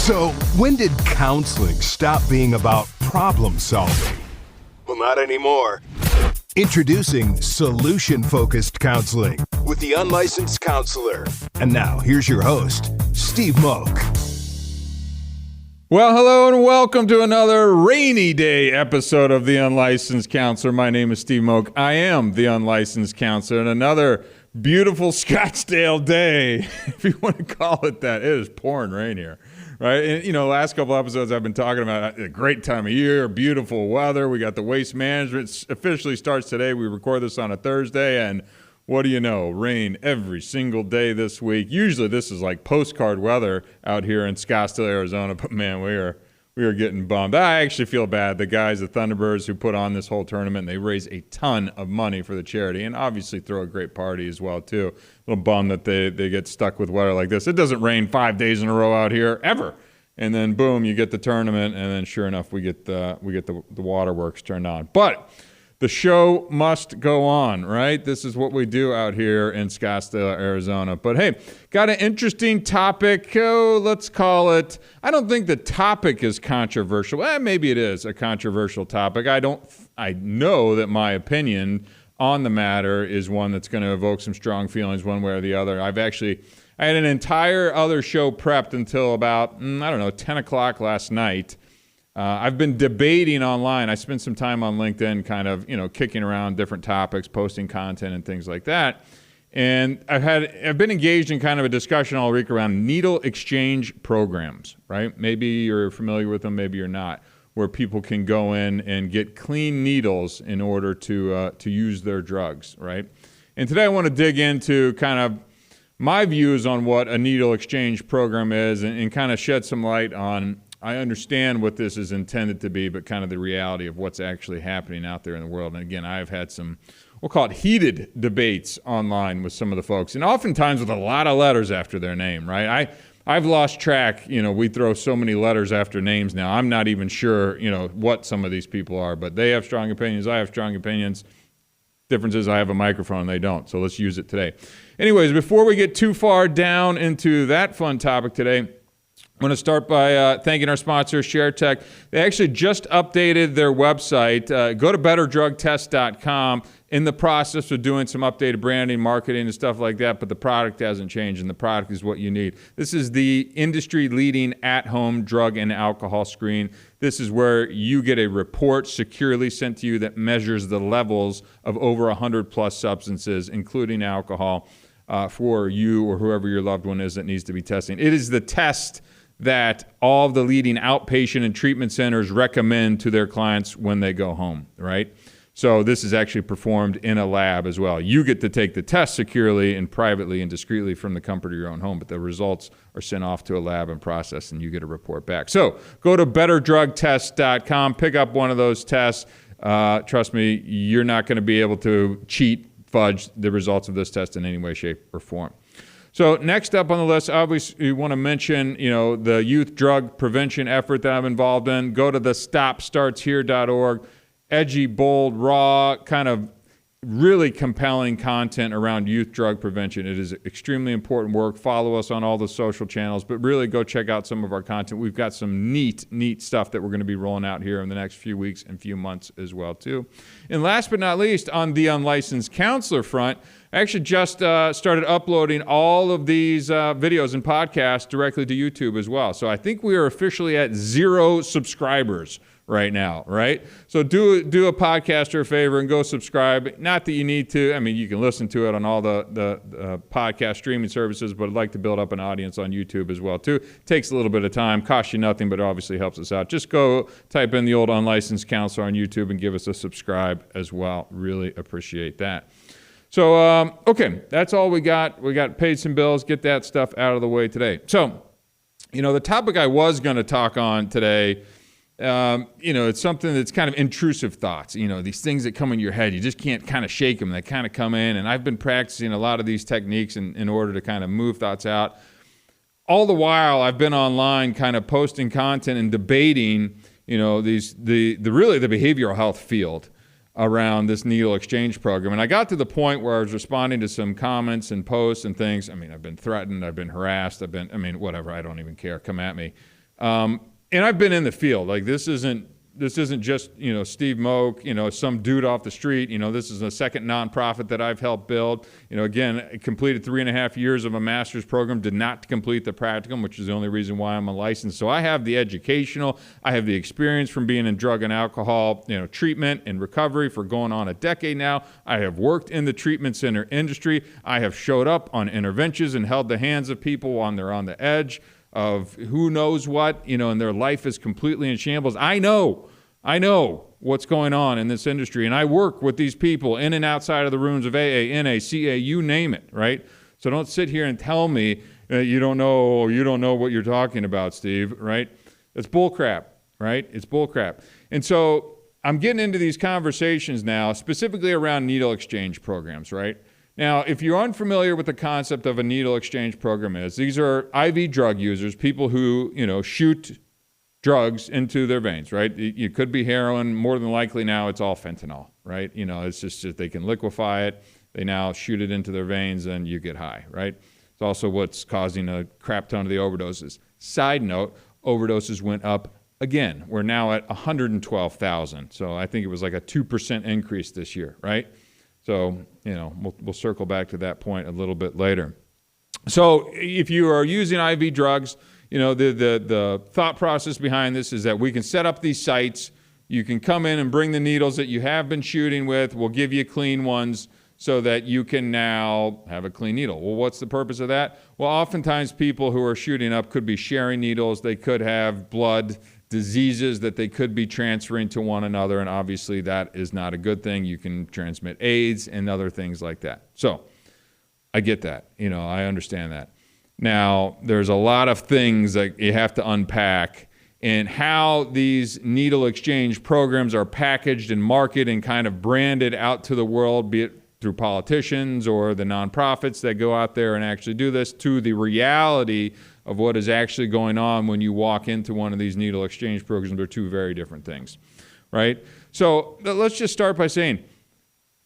So, when did counseling stop being about problem solving? Well, not anymore. Introducing solution-focused counseling with the Unlicensed Counselor. And now, here's your host, Steve Moak. Well, hello and welcome to another rainy day episode of the Unlicensed Counselor. My name is Steve Moak. I am the Unlicensed Counselor, and another beautiful Scottsdale day, if you want to call it that. It is pouring rain here, right? And, you know, the last couple episodes I've been talking about a great time of year, beautiful weather. We got the waste management officially starts today. We record this on a Thursday, and what do you know? Rain every single day this week. Usually this is like postcard weather out here in Scottsdale, Arizona, but man, we are getting bummed. I actually feel bad. The guys, the Thunderbirds, who put on this whole tournament, they raise a ton of money for the charity and obviously throw a great party as well, too. A little bummed that they get stuck with weather like this. It doesn't rain 5 days in a row out here, ever. And then, boom, you get the tournament, and then sure enough, we get the waterworks turned on. But the show must go on, right? This is what we do out here in Scottsdale, Arizona. But hey, got an interesting topic. Oh, let's call it, I don't think the topic is controversial. Maybe it is a controversial topic. I know that my opinion on the matter is one that's going to evoke some strong feelings one way or the other. I had an entire other show prepped until about, 10 o'clock last night. I've been debating online. I spent some time on LinkedIn kind of, kicking around different topics, posting content and things like that. And I've been engaged in kind of a discussion all week around needle exchange programs, right? Maybe you're familiar with them, maybe you're not, where people can go in and get clean needles in order to use their drugs, right? And today I want to dig into kind of my views on what a needle exchange program is and kind of shed some light on, I understand what this is intended to be, but kind of the reality of what's actually happening out there in the world. And again, I've had some, we'll call it heated debates online with some of the folks, and oftentimes with a lot of letters after their name, right? I've lost track. We throw so many letters after names now. I'm not even sure, what some of these people are, but they have strong opinions. I have strong opinions. Difference is I have a microphone and they don't, so let's use it today. Anyways, before we get too far down into that fun topic today, I'm going to start by thanking our sponsor, ShareTech. They actually just updated their website. Go to betterdrugtest.com. In the process of doing some updated branding, marketing, and stuff like that, but the product hasn't changed, and the product is what you need. This is the industry-leading at-home drug and alcohol screen. This is where you get a report securely sent to you that measures the levels of over 100-plus substances, including alcohol, for you or whoever your loved one is that needs to be testing. It is the test that all of the leading outpatient and treatment centers recommend to their clients when they go home, right? So this is actually performed in a lab as well. You get to take the test securely and privately and discreetly from the comfort of your own home, but the results are sent off to a lab and processed, and you get a report back. So go to betterdrugtest.com, pick up one of those tests. Trust me, you're not going to be able to fudge the results of this test in any way, shape, or form. So next up on the list, obviously, we want to mention, the youth drug prevention effort that I'm involved in. Go to the stopstartshere.org. Edgy, bold, raw, kind of really compelling content around youth drug prevention. It is extremely important work. Follow us on all the social channels, but really go check out some of our content. We've got some neat stuff that we're going to be rolling out here in the next few weeks and few months as well, too. And last but not least, on the Unlicensed Counselor front, I actually just started uploading all of these videos and podcasts directly to YouTube as well. So I think we are officially at 0 subscribers right now, right? So do a podcaster a favor and go subscribe. Not that you need to. I mean, you can listen to it on all the podcast streaming services, but I'd like to build up an audience on YouTube as well, too. Takes a little bit of time, costs you nothing, but obviously helps us out. Just go type in the old Unlicensed Counselor on YouTube and give us a subscribe as well. Really appreciate that. So, okay, that's all we got. We got paid some bills, get that stuff out of the way today. So, the topic I was going to talk on today, it's something that's kind of intrusive thoughts, these things that come in your head. You just can't kind of shake them. They kind of come in, and I've been practicing a lot of these techniques in order to kind of move thoughts out. All the while, I've been online kind of posting content and debating, the behavioral health field around this needle exchange program. And I got to the point where I was responding to some comments and posts and things. I mean, I've been threatened, I've been harassed, whatever, I don't even care, come at me. And I've been in the field. Like this isn't just, Steve Moak, some dude off the street. This is a second nonprofit that I've helped build. Again, I completed 3.5 years of a master's program, did not complete the practicum, which is the only reason why I'm licensed. So I have the educational, I have the experience from being in drug and alcohol, treatment and recovery for going on a decade now. I have worked in the treatment center industry. I have showed up on interventions and held the hands of people when they're on the edge of who knows what, and their life is completely in shambles. I know what's going on in this industry, and I work with these people in and outside of the rooms of AA, NA, CA, you name it, right? So don't sit here and tell me you don't know what you're talking about, Steve, right? It's bullcrap, right? It's bullcrap. And so I'm getting into these conversations now, specifically around needle exchange programs, right? Now, if you're unfamiliar with the concept of a needle exchange program these are IV drug users, people who, shoot drugs into their veins, right? It could be heroin. More than likely now it's all fentanyl, right? It's just that they can liquefy it. They now shoot it into their veins and you get high, right? It's also what's causing a crap ton of the overdoses. Side note, overdoses went up again. We're now at 112,000. So I think it was like a 2% increase this year, right? So, we'll circle back to that point a little bit later. So if you are using IV drugs, the thought process behind this is that we can set up these sites. You can come in and bring the needles that you have been shooting with. We'll give you clean ones so that you can now have a clean needle. Well, what's the purpose of that? Well, oftentimes people who are shooting up could be sharing needles. They could have blood diseases that they could be transferring to one another, and obviously that is not a good thing. You can transmit AIDS and other things like that. So I get that. I understand that. Now, there's a lot of things that you have to unpack and how these needle exchange programs are packaged and marketed and kind of branded out to the world, be it through politicians or the nonprofits that go out there and actually do this, to the reality of what is actually going on when you walk into one of these needle exchange programs. They're two very different things, right? So let's just start by saying,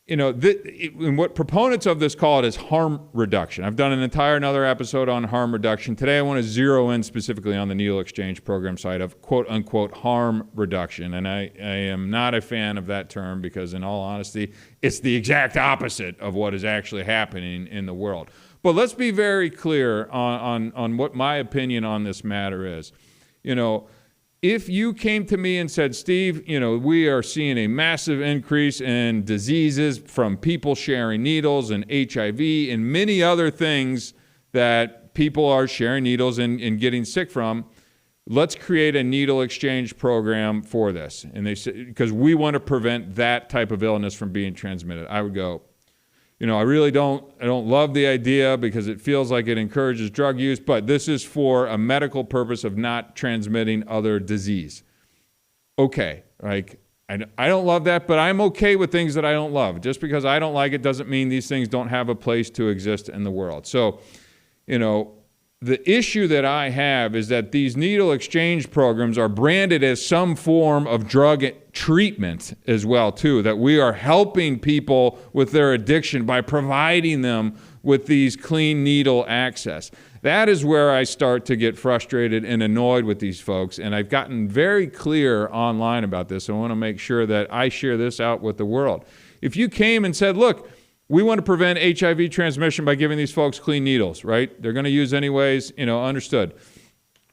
and what proponents of this call it is harm reduction. I've done another episode on harm reduction. Today I want to zero in specifically on the needle exchange program side of quote unquote harm reduction. And I am not a fan of that term because in all honesty, it's the exact opposite of what is actually happening in the world. But let's be very clear on what my opinion on this matter is. If you came to me and said, Steve, we are seeing a massive increase in diseases from people sharing needles and HIV and many other things that people are sharing needles and getting sick from, let's create a needle exchange program for this. And they said, because we want to prevent that type of illness from being transmitted. I would go, I really don't love the idea because it feels like it encourages drug use, but this is for a medical purpose of not transmitting other disease. Okay, like I don't love that, but I'm okay with things that I don't love. Just because I don't like it doesn't mean these things don't have a place to exist in the world. So, the issue that I have is that these needle exchange programs are branded as some form of drug treatment as well, too, that we are helping people with their addiction by providing them with these clean needle access. That is where I start to get frustrated and annoyed with these folks, and I've gotten very clear online about this. I want to make sure that I share this out with the world. If you came and said, look, we want to prevent HIV transmission by giving these folks clean needles, right? They're going to use anyways, understood.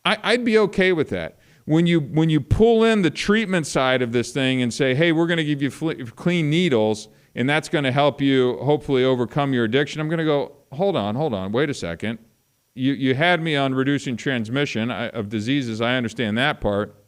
I'd be okay with that. When you pull in the treatment side of this thing and say, hey, we're going to give you clean needles, and that's going to help you hopefully overcome your addiction, I'm going to go, hold on, wait a second. You had me on reducing transmission of diseases. I understand that part.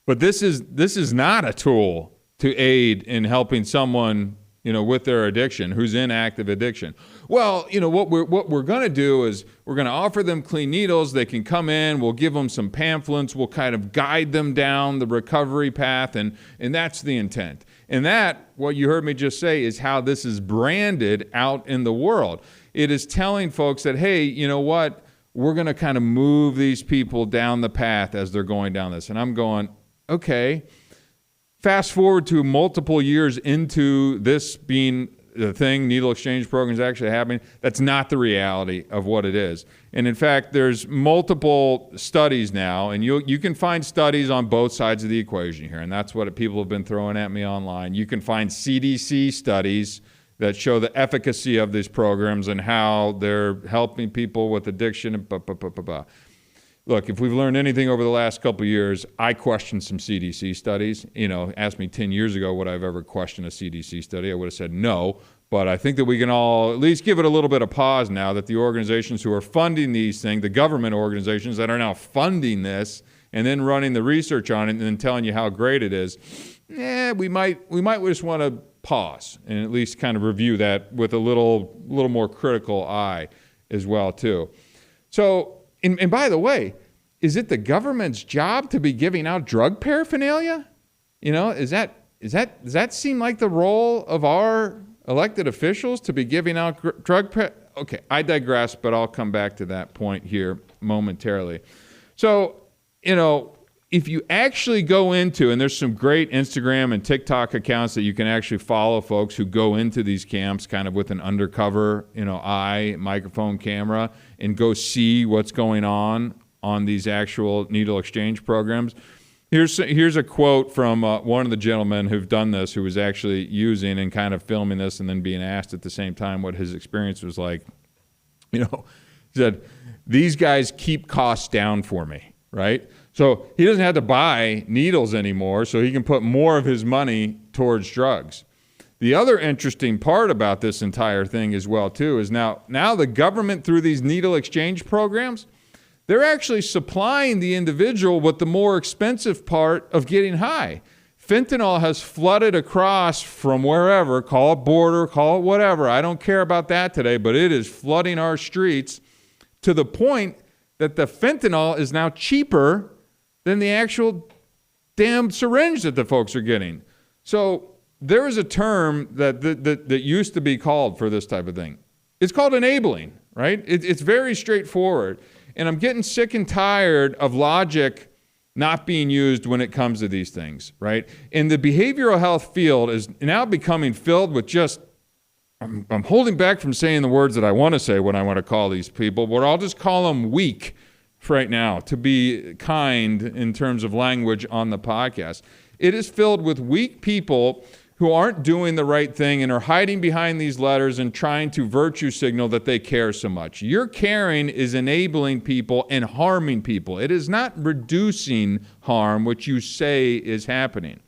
But this is not a tool to aid in helping someone with their addiction, who's in active addiction. Well, what we're going to do is we're going to offer them clean needles. They can come in. We'll give them some pamphlets. We'll kind of guide them down the recovery path, and that's the intent. And that, what you heard me just say, is how this is branded out in the world. It is telling folks that, hey, you know what? We're going to kind of move these people down the path as they're going down this. And I'm going, okay. Fast forward to multiple years into this being the thing, needle exchange programs actually happening. That's not the reality of what it is. And in fact, there's multiple studies now, and you can find studies on both sides of the equation here, and that's what people have been throwing at me online. You can find CDC studies that show the efficacy of these programs and how they're helping people with addiction and blah, blah, blah, blah, blah. Look, if we've learned anything over the last couple of years, I questioned some CDC studies. Asked me 10 years ago would I have ever questioned a CDC study. I would have said no. But I think that we can all at least give it a little bit of pause now that the organizations who are funding these things, the government organizations that are now funding this and then running the research on it and then telling you how great it is, we might just want to pause and at least kind of review that with a little more critical eye as well too. So, and by the way, is it the government's job to be giving out drug paraphernalia? Does that seem like the role of our elected officials to be giving out Okay, I digress, but I'll come back to that point here momentarily. So, if you actually go into, and there's some great Instagram and TikTok accounts that you can actually follow folks who go into these camps kind of with an undercover, eye, microphone, camera, and go see what's going on these actual needle exchange programs. Here's a quote from one of the gentlemen who've done this, who was actually using and kind of filming this and then being asked at the same time what his experience was like. He said, "These guys keep costs down for me," right? So he doesn't have to buy needles anymore, so he can put more of his money towards drugs. The other interesting part about this entire thing as well, too, is now the government, through these needle exchange programs, they're actually supplying the individual with the more expensive part of getting high. Fentanyl has flooded across from wherever, call it border, call it whatever. I don't care about that today, but it is flooding our streets to the point that the fentanyl is now cheaper than the actual damn syringe that the folks are getting. So there is a term that used to be called for this type of thing. It's called enabling, right? It's very straightforward. And I'm getting sick and tired of logic not being used when it comes to these things, right? And the behavioral health field is now becoming filled with just, I'm holding back from saying the words that I want to say when I want to call these people, but I'll just call them weak right now, to be kind in terms of language on the podcast. It is filled with weak people who aren't doing the right thing and are hiding behind these letters and trying to virtue signal that they care so much. Your caring is enabling people and harming people. It is not reducing harm, which you say is happening.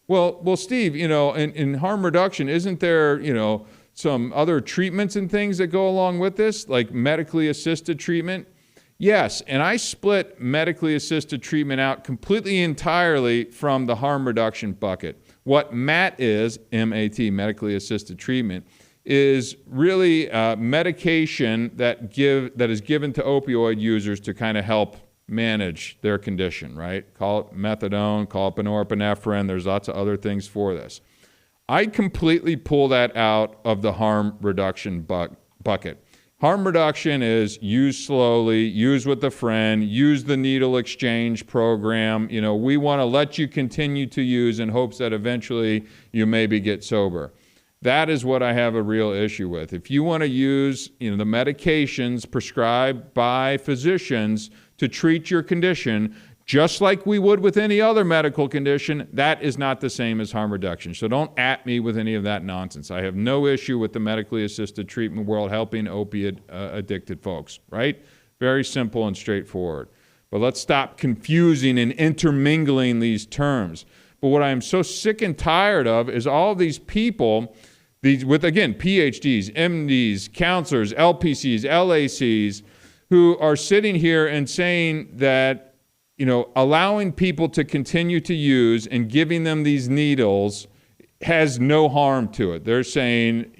Well, Steve, in harm reduction, isn't there, some other treatments and things that go along with this, like medically assisted treatment? Yes, and I split medically assisted treatment out completely entirely from the harm reduction bucket. What MAT is, M-A-T, medically assisted treatment, is really medication that is given to opioid users to kind of help manage their condition, right? Call it methadone, call it norepinephrine. There's lots of other things for this. I completely pull that out of the harm reduction bucket. Harm reduction is use slowly, use with a friend, use the needle exchange program. We want to let you continue to use in hopes that eventually you maybe get sober. That is what I have a real issue with. If you want to use, the medications prescribed by physicians to treat your condition, just like we would with any other medical condition, that is not the same as harm reduction. So don't at me with any of that nonsense. I have no issue with the medically assisted treatment world helping opiate addicted folks, right? Very simple and straightforward. But let's stop confusing and intermingling these terms. But what I am so sick and tired of is all these people, with, again, PhDs, MDs, counselors, LPCs, LACs, who are sitting here and saying that allowing people to continue to use and giving them these needles has no harm to it. They're saying,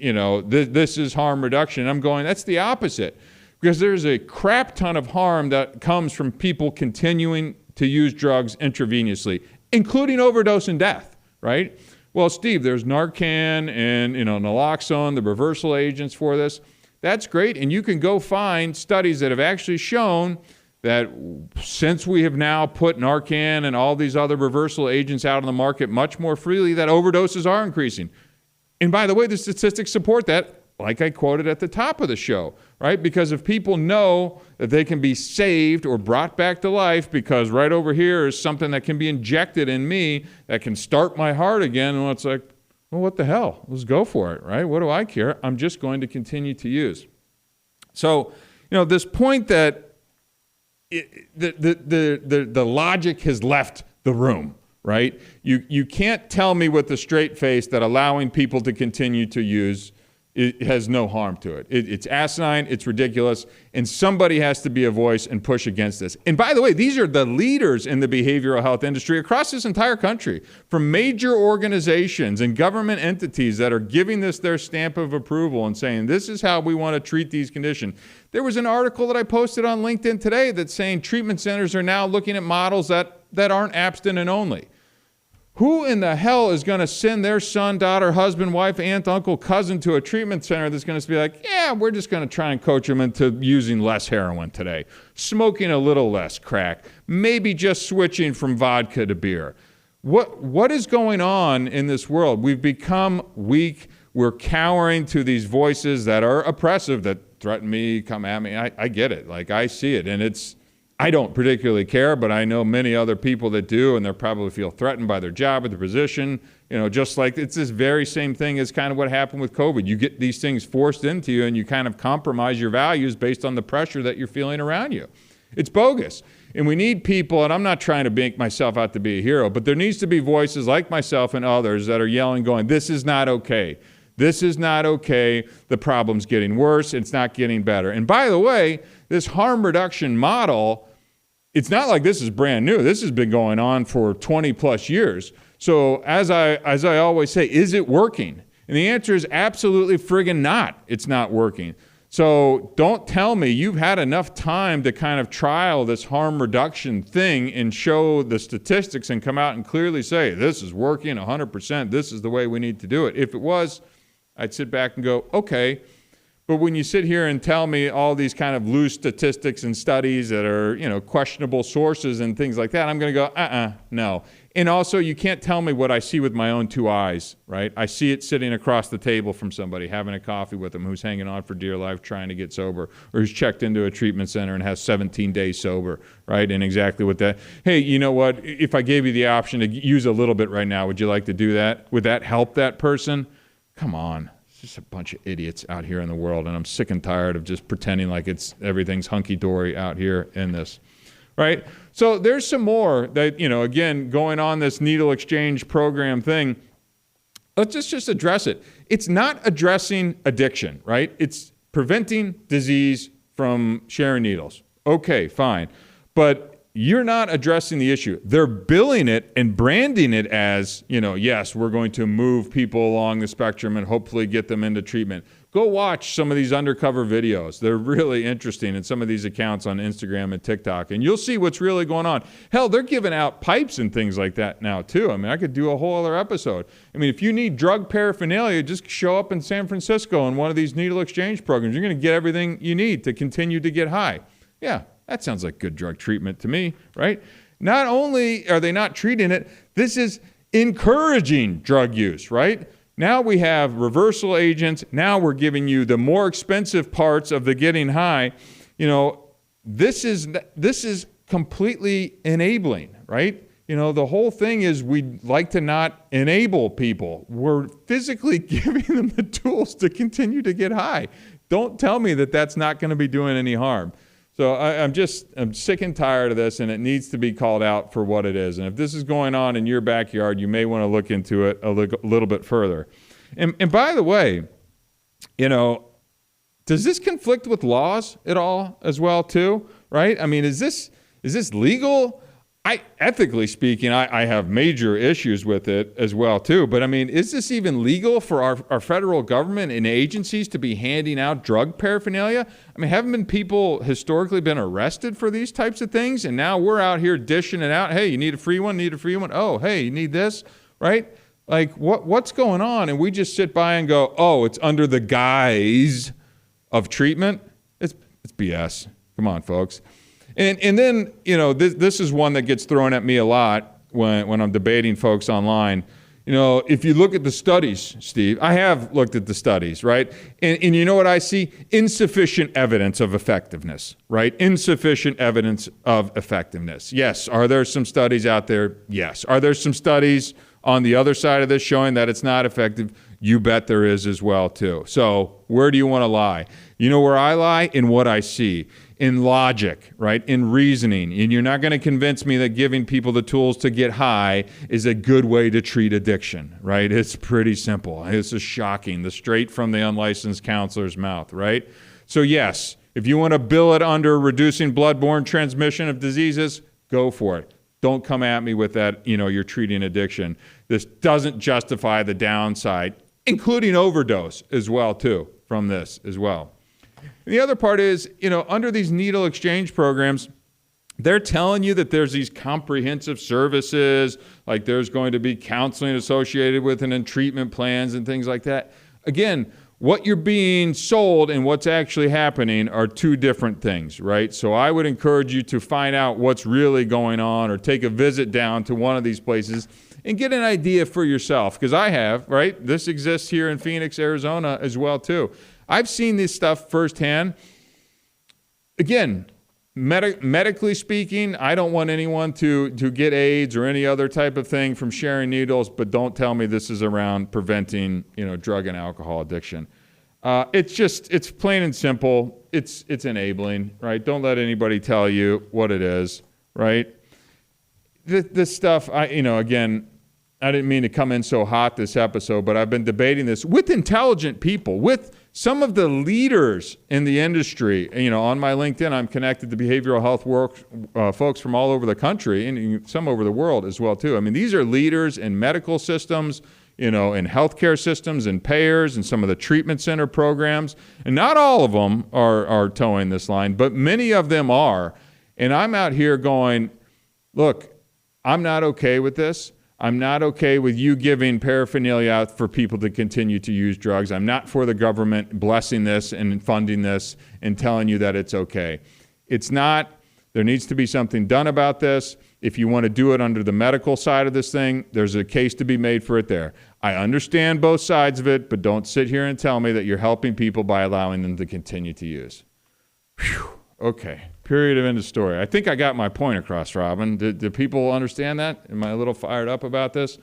this is harm reduction. And I'm going, that's the opposite. Because there's a crap ton of harm that comes from people continuing to use drugs intravenously, including overdose and death, right? Well, Steve, there's Narcan and, naloxone, the reversal agents for this. That's great. And you can go find studies that have actually shown that since we have now put Narcan and all these other reversal agents out on the market much more freely, that overdoses are increasing. And by the way, the statistics support that, like I quoted at the top of the show, right? Because if people know that they can be saved or brought back to life because right over here is something that can be injected in me that can start my heart again, well, it's like, well, what the hell? Let's go for it, right? What do I care? I'm just going to continue to use. So, this point that the logic has left the room, right? You can't tell me with a straight face that allowing people to continue to use it has no harm to it. It's asinine, it's ridiculous, and somebody has to be a voice and push against this. And by the way, these are the leaders in the behavioral health industry across this entire country, from major organizations and government entities that are giving this their stamp of approval and saying, this is how we want to treat these conditions. There was an article that I posted on LinkedIn today that's saying treatment centers are now looking at models that aren't abstinent only. Who in the hell is going to send their son, daughter, husband, wife, aunt, uncle, cousin to a treatment center that's going to be like, yeah, we're just going to try and coach them into using less heroin today, smoking a little less crack, maybe just switching from vodka to beer? What is going on in this world? We've become weak. We're cowering to these voices that are oppressive, that threaten me, come at me. I get it. Like, I see it, and I don't particularly care, but I know many other people that do, and they probably feel threatened by their job or their position. Just like it's this very same thing as kind of what happened with COVID. You get these things forced into you, and you kind of compromise your values based on the pressure that you're feeling around you. It's bogus. And we need people, and I'm not trying to make myself out to be a hero, but there needs to be voices like myself and others that are yelling, going, this is not okay. This is not okay. The problem's getting worse. It's not getting better. And by the way, this harm reduction model, it's not like this is brand new. This has been going on for 20 plus years. So as I always say, is it working? And the answer is absolutely friggin' not. It's not working. So don't tell me you've had enough time to kind of trial this harm reduction thing and show the statistics and come out and clearly say, this is working 100%. This is the way we need to do it. If it was, I'd sit back and go, okay. But when you sit here and tell me all these kind of loose statistics and studies that are, questionable sources and things like that, I'm going to go, no. And also, you can't tell me what I see with my own two eyes, right? I see it sitting across the table from somebody, having a coffee with them, who's hanging on for dear life, trying to get sober, or who's checked into a treatment center and has 17 days sober, right? And exactly what that, hey, you know what? If I gave you the option to use a little bit right now, would you like to do that? Would that help that person? Come on. Just a bunch of idiots out here in the world, and I'm sick and tired of just pretending like everything's hunky-dory out here in this, right? So there's some more that, again, going on this needle exchange program thing. Let's just address it. It's not addressing addiction, right? It's preventing disease from sharing needles. Okay, fine. But you're not addressing the issue. They're billing it and branding it as, yes, we're going to move people along the spectrum and hopefully get them into treatment. Go watch some of these undercover videos. They're really interesting in some of these accounts on Instagram and TikTok, and you'll see what's really going on. Hell, they're giving out pipes and things like that now, too. I mean, I could do a whole other episode. I mean, if you need drug paraphernalia, just show up in San Francisco in one of these needle exchange programs. You're going to get everything you need to continue to get high. Yeah. That sounds like good drug treatment to me, right? Not only are they not treating it, this is encouraging drug use, right? Now we have reversal agents. Now we're giving you the more expensive parts of the getting high. This is completely enabling, right? The whole thing is we'd like to not enable people. We're physically giving them the tools to continue to get high. Don't tell me that that's not going to be doing any harm. So I'm sick and tired of this, and it needs to be called out for what it is. And if this is going on in your backyard, you may want to look into it a little bit further. And by the way, does this conflict with laws at all as well too? Right? I mean, is this legal? Ethically speaking, I have major issues with it as well too. But I mean, is this even legal for our federal government and agencies to be handing out drug paraphernalia? I mean, haven't people historically been arrested for these types of things? And now we're out here dishing it out. Hey, you need a free one? Need a free one? Oh, hey, you need this, right? Like what's going on? And we just sit by and go, oh, it's under the guise of treatment. It's BS. Come on, folks. And then, this is one that gets thrown at me a lot when I'm debating folks online. If you look at the studies, Steve, I have looked at the studies, right? And you know what I see? Insufficient evidence of effectiveness, right? Insufficient evidence of effectiveness. Yes. Are there some studies out there? Yes. Are there some studies on the other side of this showing that it's not effective? You bet there is as well, too. So where do you want to lie? You know where I lie? In what I see. In logic, right? In reasoning. And you're not going to convince me that giving people the tools to get high is a good way to treat addiction, right? It's pretty simple. This is shocking. Straight from the unlicensed counselor's mouth, right? So yes, if you want to bill it under reducing bloodborne transmission of diseases, go for it. Don't come at me with that, you're treating addiction. This doesn't justify the downside, including overdose as well, too, from this as well. The other part is, under these needle exchange programs, they're telling you that there's these comprehensive services, like there's going to be counseling associated with it and treatment plans and things like that. Again, what you're being sold and what's actually happening are two different things, right? So I would encourage you to find out what's really going on or take a visit down to one of these places and get an idea for yourself, because I have, right? This exists here in Phoenix, Arizona as well, too. I've seen this stuff firsthand. Again, medically speaking, I don't want anyone to get AIDS or any other type of thing from sharing needles, but don't tell me this is around preventing, drug and alcohol addiction. It's plain and simple. It's enabling, right? Don't let anybody tell you what it is, right? This stuff, again, I didn't mean to come in so hot this episode, but I've been debating this with intelligent people, with some of the leaders in the industry. On my LinkedIn, I'm connected to behavioral health folks from all over the country and some over the world as well, too. I mean, these are leaders in medical systems, in healthcare systems and payers and some of the treatment center programs. And not all of them are towing this line, but many of them are. And I'm out here going, look, I'm not okay with this. I'm not okay with you giving paraphernalia out for people to continue to use drugs. I'm not for the government blessing this and funding this and telling you that it's okay. It's not. There needs to be something done about this. If you want to do it under the medical side of this thing, there's a case to be made for it there. I understand both sides of it, but don't sit here and tell me that you're helping people by allowing them to continue to use. Whew. Okay. Period of end of story. I think I got my point across, Robin. Did people understand that? Am I a little fired up about this?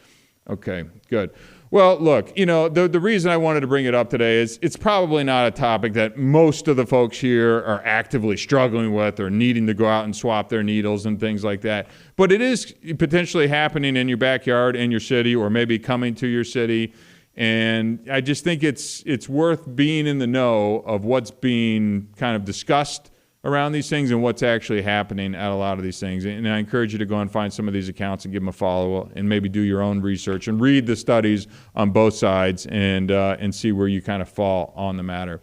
Okay, good. Well, look, the reason I wanted to bring it up today is it's probably not a topic that most of the folks here are actively struggling with or needing to go out and swap their needles and things like that. But it is potentially happening in your backyard, in your city, or maybe coming to your city. And I just think it's worth being in the know of what's being kind of discussed around these things and what's actually happening at a lot of these things. And I encourage you to go and find some of these accounts and give them a follow and maybe do your own research and read the studies on both sides and see where you kind of fall on the matter.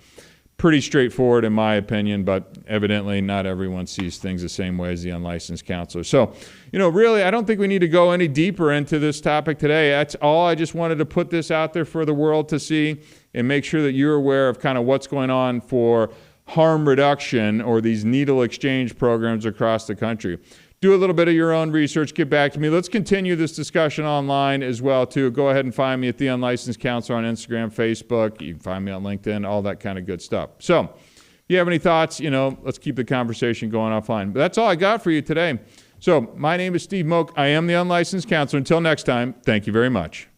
Pretty straightforward in my opinion, but evidently not everyone sees things the same way as the unlicensed counselor. So, really, I don't think we need to go any deeper into this topic today. That's all. I just wanted to put this out there for the world to see and make sure that you're aware of kind of what's going on for harm reduction or these needle exchange programs across the country. Do a little bit of your own research. Get back to me. Let's continue this discussion online as well, too. Go ahead and find me at The Unlicensed Counselor on Instagram, Facebook. You can find me on LinkedIn, all that kind of good stuff. So if you have any thoughts, let's keep the conversation going offline. But that's all I got for you today. So my name is Steve Moak. I am The Unlicensed Counselor. Until next time, thank you very much.